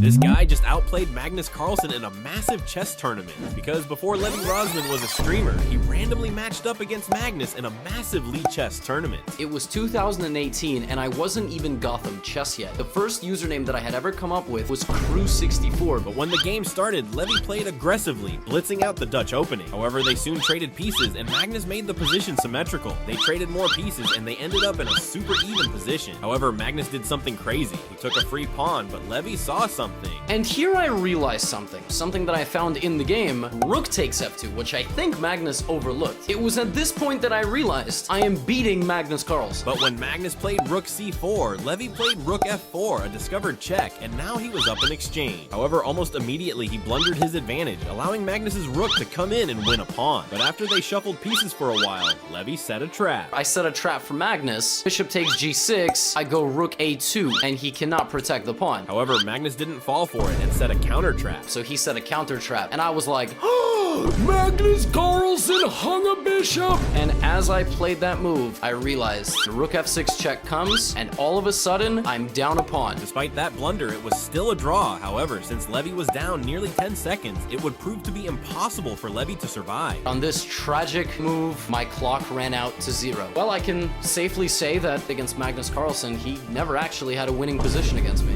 This guy just outplayed Magnus Carlsen in a massive chess tournament, because before Levy was a streamer, he randomly matched up against Magnus in a massive League chess tournament. It was 2018 and I wasn't even Gotham Chess yet. The first username that I had ever come up with was Crew64. But when the game started, Levy played aggressively, blitzing out the Dutch opening. However, they soon traded pieces and Magnus made the position symmetrical. They traded more pieces and they ended up in a super even position. However, Magnus did something crazy. He took a free pawn, but Levy saw something. And here I realized something that I found in the game. Rook takes f2, which I think Magnus overlooked. It was at this point that I realized I am beating Magnus Carlsen. But when Magnus played Rook c4, Levy played Rook f4, a discovered check, and now he was up in exchange. However, almost immediately he blundered his advantage, allowing Magnus's Rook to come in and win a pawn. But after they shuffled pieces for a while, Levy set a trap. I set a trap for Magnus. Bishop takes g6, I go Rook a2, and he cannot protect the pawn. However, Magnus didn't fall for it and set a counter trap. So he set a counter trap, and I was like, Magnus Carlsen hung a bishop! And as I played that move, I realized the Rook f6 check comes, and all of a sudden, I'm down a pawn. Despite that blunder, it was still a draw. However, since Levy was down nearly 10 seconds, it would prove to be impossible for Levy to survive. On this tragic move, my clock ran out to 0. Well, I can safely say that against Magnus Carlsen, he never actually had a winning position against me.